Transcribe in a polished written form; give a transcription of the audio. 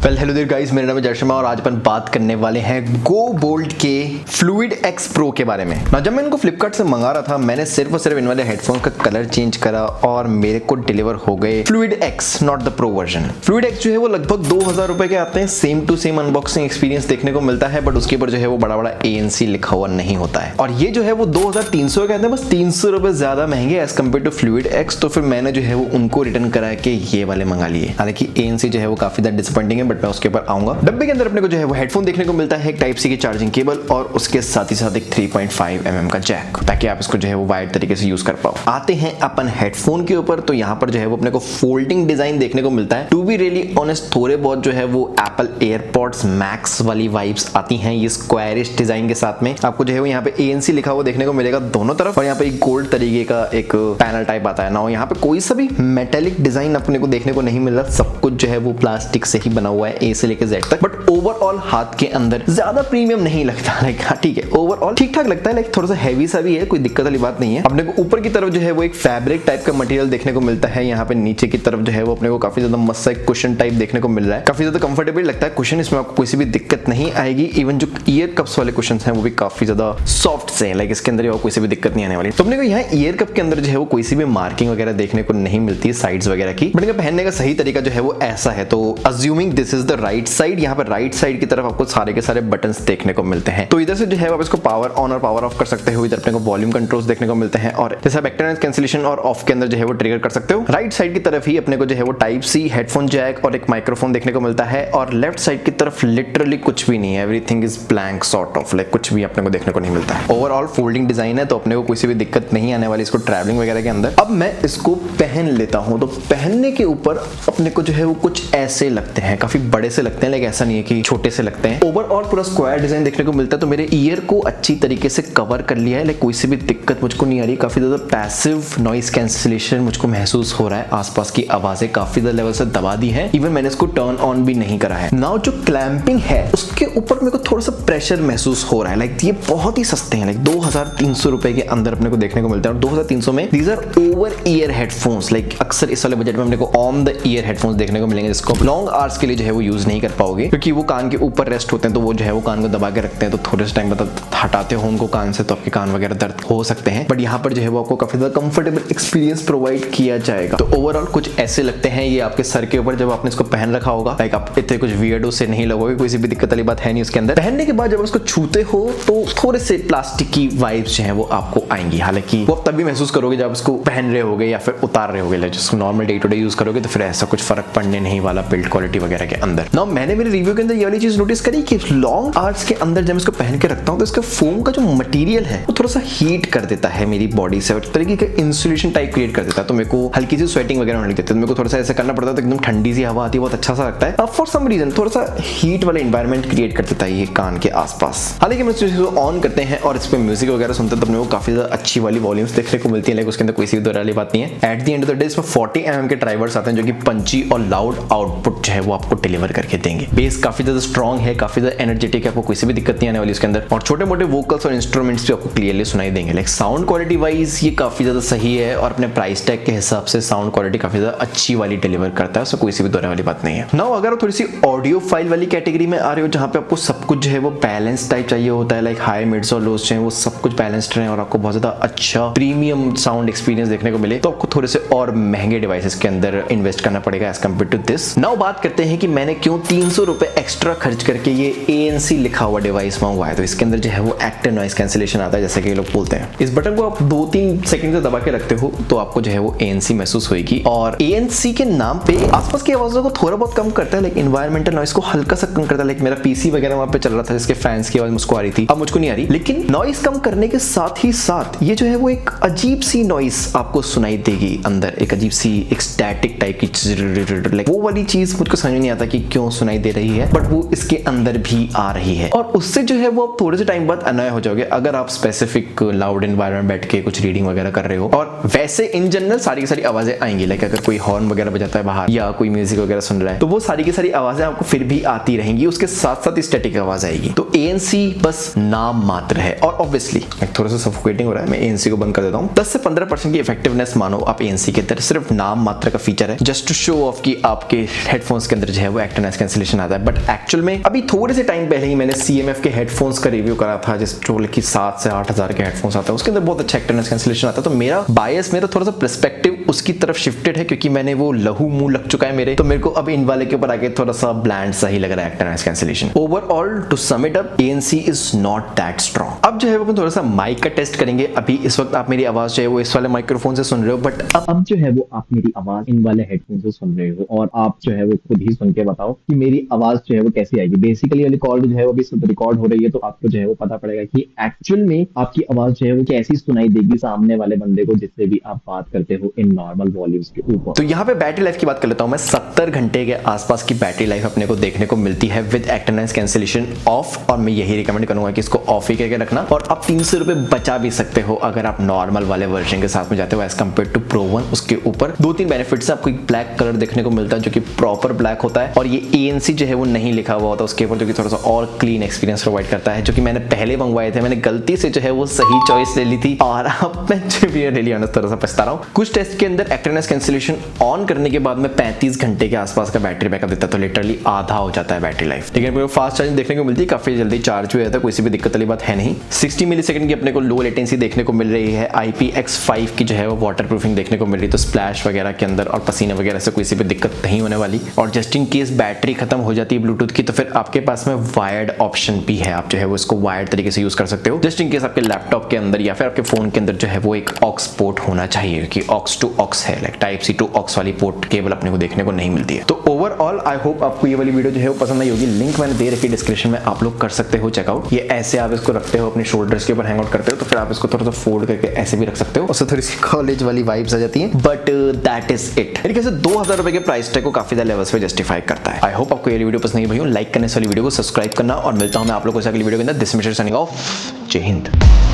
Hello there guys, मेरा नाम है जय शर्मा और आज अपन बात करने वाले हैं गो बोल्ट के फ्लूइड एक्स प्रो के बारे में। ना जब मैं इनको फ्लिपकार्ट से मंगा रहा था, मैंने सिर्फ और सिर्फ इन वाले हेडफोन का कलर चेंज करा और मेरे को डिलीवर हो गए fluid x, not the pro version. Fluid x जो है वो लगभग 2000 रुपए के आते हैं। Same to same unboxing experience देखने को मिलता है, बट उसके ऊपर जो है वो बड़ा बड़ा ANC लिखा हुआ नहीं होता है। और ये जो है वो 2300 के आते हैं, बस 300 रुपए ज्यादा महंगे as compare to fluid x. तो फिर मैंने जो है वो उनको रिटर्न करा के ये वाले मंगा लिए। हालांकि ANC जो है वो काफी ज्यादा डिसअपॉइंटिंग है, बट मैं उसके ऊपर आऊंगा। डब्बे के अंदर अपने को जो है वो हेडफोन देखने को मिलता है, एक टाइप सी की चार्जिंग केबल और उसके साथ ही साथ एक 3.5 mm का जैक, ताकि आप इसको जो है वो वायर्ड तरीके से यूज कर पाओ। आते हैं अपन हेडफोन के ऊपर, तो यहाँ पर जो है वो अपने को फोल्डिंग डिजाइन देखने को मिलता है। टू बी रियली ऑनेस्ट, थोड़े बहुत जो है वो एप्पल एयरपॉड्स मैक्स वाली वाइब्स आती हैं ये स्क्वायरिश डिजाइन के साथ में। आपको जो है वो यहाँ पे ANC लिखा हुआ देखने को मिलेगा दोनों तरफ, और यहाँ पे एक गोल्ड तरीके का एक पैनल टाइप आता है ना। यहाँ पे कोई सा भी मेटेलिक डिजाइन अपने को देखने को नहीं मिल रहा, सब कुछ जो है वो प्लास्टिक से ही बना हुआ है A से लेकर Z तक। बट ओवरऑल हाथ के अंदर ज्यादा प्रीमियम नहीं लगता। लाइक हाँ ठीक है, ओवरऑल ठीक ठाक लगता है। लाइक थोड़ा सा हैवी सा भी है, कोई दिक्कत वाली बात नहीं है। अपने को ऊपर की तरफ जो है वो एक फैब्रिक टाइप का मटेरियल देखने को मिलता है। यहाँ पे नीचे की तरफ जो है वो अपने को काफी ज्यादा मस्त सा कुशन टाइप देखने को मिल रहा है। काफी ज्यादा कंफर्टेबल लगता है कुशन, इसमें आपको कोई भी दिक्कत नहीं आएगी। इवन जो ईयर कप्स वाले कुशन हैं वो भी काफी ज्यादा सॉफ्ट से हैं। लाइक इसके अंदर कोई सी भी दिक्कत नहीं आने वाली। तो अपने को यहाँ ईयर कप के अंदर जो है वो कोई सी भी मार्किंग वगैरह देखने को नहीं मिलती है साइड्स वगैरह की। बट इनका पहनने का सही तरीका जो है वो ऐसा है। तो assuming this is the right side, यहाँ पर राइट साइड की तरफ आपको सारे के सारे बटन्स देखने को मिलते हैं। तो इधर से जो है आप इसको पावर ऑन और पावर ऑफ कर सकते हो। इधर अपने को वॉल्यूम कंट्रोल्स देखने को मिलते हैं, और जैसे आप एक्टिव नॉइज कैंसिलेशन और ऑफ के अंदर जो है वो ट्रिगर कर सकते हो। राइट साइड की तरफ ही अपने को जो है वो टाइप सी हेडफोन जैक और एक माइक्रोफोन देखने को मिलता है, और लेफ्ट साइड की तरफ लिटरली कुछ भी नहीं है। Everything is blank sort of, like कुछ भी अपने को देखने को नहीं मिलता है। ओवरऑल फोल्डिंग डिजाइन है, तो अपने को कोई भी दिक्कत नहीं आने वाली इसको ट्रैवलिंग वगैरह के अंदर। अब मैं इसको पहन लेता हूं, तो पहनने के ऊपर अपने को जो है वो कुछ ऐसे लगते हैं, काफी बड़े से लगते हैं। लाइक ऐसा नहीं है कि छोटे से लगते हैं। ओवरऑल पूरा स्क्वायर डिजाइन देखने को मिलता है, तो मेरे ईयर को अच्छी तरीके से कवर कर लिया है। लाइक कोई सी भी दिक्कत मुझको नहीं आ रही। काफी ज्यादा पैसिव नॉइस कैंसिलेशन मुझको महसूस हो रहा है। आसपास की आवाजें काफी ज्यादा लेवल से दबा दी है। इवन मैंने इसको टर्न ऑन भी नहीं करा है। नाउ जो क्लैंपिंग है उसके ऊपर मेरे को थोड़ा सा प्रेशर महसूस हो रहा है। लाइक ये बहुत ही सस्ते हैं, लाइक 2300 रुपए के अंदर अपने को देखने को मिलता है। और 2300 में these are over ear headphones. Like अक्सर इस वाले बजट में अपने को ऑन द ईयर हेडफोन्स देखने को मिलेंगे, जिसको लॉन्ग आवर्स के लिए जो है वो यूज नहीं कर पाओगे, क्योंकि वो कान के ऊपर रेस्ट होते हैं। तो वो जो है वो कान को दबा के रखते हैं, तो थोड़े से टाइम बाद हटाते हो उनको कान से, तो आपके कान वगैरह दर्द हो सकते हैं। बट यहाँ पर जो है वो आपको काफी ज्यादा कंफर्टेबल एक्सपीरियंस प्रोवाइड किया जाएगा। तो ओवरऑल कुछ ऐसे लगते हैं ये आपके सर के ऊपर जब आपने इसको पहन रखा होगा। लाइक आप इतने कुछ वियर्डो से नहीं लगोगे, कोई सी भी दिक्कत वाली बात है नहीं उसके अंदर। पहनने के बाद जब उसको छूते हो तो थोड़े से प्लास्टिक की वाइब्स जो है वो आपको आएंगी। हालांकि वो तभी महसूस करोगे जब उसको पहन रहे होगे या फिर उतार रहे होगे। लाइक जिसको normal day to day use करोगे तो फिर ऐसा कुछ फर्क पड़ने नहीं वाला बिल्ड क्वालिटी वगैरह के अंदर। नाउ मैंने मेरे रिव्यू के अंदर ये वाली चीज नोटिस करी कि लॉन्ग आवर्स के अंदर जब इसको पहन के रखता हूं तो इसका फोम का जो मटेरियल है वो थोड़ा सा हीट कर देता है मेरी बॉडी से, और इस तरीके का इंसुलेशन टाइप क्रिएट कर देता है। तो मेरे को हल्की सी स्वेटिंग वगैरह होने लग जाती है। तो मेरे को थोड़ा सा ऐसा करना पड़ता है, तो एकदम ठंडी सी हवा आती है, बहुत अच्छा सा लगता है। अब फॉर सम रीजन थोड़ा सा हीट वाला एनवायरनमेंट क्रिएट कर देता है ये कान के आसपास। हालांकि हम इसको ऑन करते हैं और इस पे म्यूजिक वगैरह सुनते हैं तो अपने को काफी ज्यादा अच्छी वाली वॉल्यूम्स देखने को मिलती है। लाइक उसके अंदर कोई सी भी दो वाली बात नहीं है। At the end of the day इसमें 40 mm के ड्राइवर्स आते हैं, जो कि पंची और लाउड आउटपुट जो है वो आपको डिलीवर करके देंगे। बेस काफी ज्यादा स्ट्रॉन्ग है, काफी ज्यादा एनर्जेटिक है, आपको कोई सी भी दिक्कत नहीं आने वाली इसके अंदर। और छोटे मोटे वोकल्स और इंस्ट्रूमेंट्स भी आपको क्लियरली सुनाई देंगे। लाइक साउंड क्वालिटी वाइज ये काफी ज्यादा सही है, और अपने प्राइस टैग के हिसाब से साउंड क्वालिटी काफी ज्यादा अच्छी वाली डिलीवर करता है। उसमें कोई सी भी दोहराने वाली बात नहीं है। नाउ अगर आप थोड़ी सी ऑडियो फाइल वाली कैटेगरी में आ रहे हो, जहां पे आपको सब कुछ जो है वो बैलेंस टाइप चाहिए होता है, लाइक हाई मिड्स और लोस जो है वो सब कुछ बैलेंस्ड रहे और आपको बहुत ज्यादा अच्छा प्रीमियम साउंड एक्सपीरियंस देखने को मिले, तो आपको थोड़े से और महंगे डिवाइसेस के अंदर इन्वेस्ट करना पड़ेगा as compare to this. Now बात करते हैं कि मैंने क्यों 300 रुपए एक्स्ट्रा खर्च करके ये ANC लिखा हुआ डिवाइस मंगवाया। तो इसके अंदर जो है वो एक्टिव नॉइस कैंसिलेशन आता है, जैसे कि लोग बोलते हैं। इस बटन को आप 2-3 सेकंड से दबा के रखते हो तो आपको जो है वो ANC महसूस होगी, और ANC के नाम पे आसपास की आवाजों को थोड़ा बहुत कम करता है, लाइक एनवायरमेंटल नॉइस को हल्का सा कम करता है। लाइक मेरा PC वगैरह वहां पे चल रहा था जिसके फैंस की आवाज मुझको आ रही थी, अब मुझको नहीं आ रही। लेकिन नॉइस कम करने के साथ ही साथ ये जो है वो एक अजीब सी नॉइस आपको सुनाई देगी अंदर, एक अजीब सी एक स्टैटिक टाइप की, लाइक वो वाली चीज मुझको समझ नहीं आता कि क्यों सुनाई दे रही है, बट वो इसके अंदर भी आ रही है। और उससे जो है वो आप थोड़े से टाइम बाद अनॉय हो जाओगे अगर आप स्पेसिफिक लाउड एनवायरनमेंट बैठ के कुछ रीडिंग वगैरह कर रहे हो। और वैसे इन जनरल सारी की सारी आवाजें आएंगी, लाइक अगर कोई हॉर्न वगैरह बजाता है बाहर या कोई म्यूजिक वगैरह सुन रहा है तो वो सारी की सारी आवाजें आपको फिर भी आती रहेंगी, उसके साथ साथ स्टैटिक आवाज आएगी। तो ANC बस नाम मात्र है, और ऑब्वियसली थोड़ा सा सफोकेटिंग हो रहा है, मैं ANC को बंद कर देता हूँ। 10 से 15% की इफेक्टिवनेस मानो आप ANC के अंदर, सिर्फ नाम मात्र का फीचर है, जस्ट टू शो ऑफ कि आपके हेडफोन्स के अंदर जो है वो एक्टिव नॉइस कैंसिलेशन आता है। बट एक्चुअल में अभी थोड़े से टाइम पहले ही मैंने CMF के हेडफोन्स का रिव्यू करा था, जिस जो कि 7 से 8 हज़ार के हेडफोन्स आते हैं, उसके अंदर बहुत अच्छा एक्टिव नॉइस कैंसिलेशन आता है। तो मेरा बायस, मेरा थोड़ा सा पर्सपेक्टिव उसकी तरफ शिफ्टेड है, क्योंकि मैंने वो लहू मुंह लग चुका है मेरे, तो मेरे को अब इन वाले के ऊपर आके थोड़ा सा ब्लैंड सा ही लग रहा है active noise cancellation. Overall to sum it up, ANC is not that strong. अब जो है वो अपन थोड़ा सा माइक का टेस्ट करेंगे। अभी इस वक्त आप मेरी आवाज जो है वो इस वाले माइक्रोफोन से सुन रहे हो, बट अब जो है वो आप मेरी आवाज इन वाले हेडफोन से सुन रहे हो, और आप जो है वो खुद ही सुन के बताओ कि मेरी आवाज जो है वो कैसी आएगी। बेसिकली वाली कॉल जो है वो अभी सब रिकॉर्ड हो रही है, तो आपको जो है वो पता पड़ेगा कि एक्चुअल में आपकी आवाज जो है वो कैसी सुनाई देगी सामने वाले बंदे को, जिससे भी आप बात करते हो इन नॉर्मल वॉल्यूम्स के ऊपर। तो यहाँ पे बैटरी लाइफ की बात कर लेता हूँ मैं। 70 घंटे के आसपास की बैटरी लाइफ अपने को देखने को मिलती है with active noise cancellation of, और मैं यही रिकमेंड करूंगा कि इसको ऑफ ही करके रखना। और आप 300 रुपए बचा भी सकते हो अगर आप नॉर्मल वाले वर्जन के साथ में जाते हो एज कम्पेयर टू प्रो 1। उसके ऊपर 2-3 बेनिफिट्स है। आपको एक ब्लैक कलर देखने को मिलता है जो कि प्रॉपर ब्लैक होता है, और ये ANC जो है वो नहीं लिखा हुआ होता उसके ऊपर, जो कि थोड़ा सा और क्लीन एक्सपीरियंस प्रोवाइड करता है। जो कि मैंने पहले मंगवाए थे, मैंने गलती से जो है वो सही चॉइस ले ली थी, और अब मैं जो भी रियली ऑनेस्ट थोड़ा सा पछता रहा हूँ। कुछ टेस्ट के अंदर एक्टिव नॉइस कैंसिलेशन ऑन करने के बाद में 35 घंटे के आसपास का बैटरी बैकअप देता है, तो लिटरली आधा हो जाता है बैटरी लाइफ। लेकिन फास्ट चार्जिंग देखने को मिलती है, काफी जल्दी चार्ज हो जाता है, कोई भी दिक्कत वाली बात है नहीं। 60 मिलीसेकंड की अपने को लो लेटेंसी देखने को मिल रही है। IPX5 की जो है वो वाटर प्रूफिंग देखने को मिल रही है, तो स्प्लैश वगैरह के अंदर और पसीने वगैरह से कोई भी दिक्कत नहीं होने वाली। और जस्ट इन केस बैटरी खत्म हो जाती है ब्लूटूथ की, तो फिर आपके पास में वायर्ड ऑप्शन भी है, आप जो है वो इसको वायर्ड तरीके से यूज कर सकते हो। जस्ट इन केस आपके लैपटॉप के अंदर या फिर आपके फोन के अंदर जो है वो एक ऑक्स पोर्ट होना चाहिए, कि ऑक्स टू ऑक्स है, like type C to aux वाली पोर्ट केबल अपने को देखने को नहीं मिलती है। तो ओवरऑल आई होप आपको ये वाली वीडियो जो है वो पसंद आई होगी। लिंक मैंने दे रखी डिस्क्रिप्शन में, आप लोग कर सकते हो चेकआउट। ये ऐसे आप इसको रखते हो अपने शोल्डर्स के ऊपर हैंग आउट करते हो, तो फिर आप इसको थोड़ा सा फोल्ड करके ऐसे भी रख सकते हो, उससे थोड़ी सी कॉलेज वाली वाइब्स आ जाती हैं। But that is it. मेरे ख्याल से 2000 रुपए के प्राइस टैग को काफी ज्यादा लेवल्स पे जस्टिफाई करता है। आई होप आपको ये वीडियो पसंद आई भाइयों। लाइक करने से वाली वीडियो को सब्सक्राइब करना, और मिलता हूं मैं आप लोगों से अगली वीडियो के अंदर। This mister signing off. जय हिंद।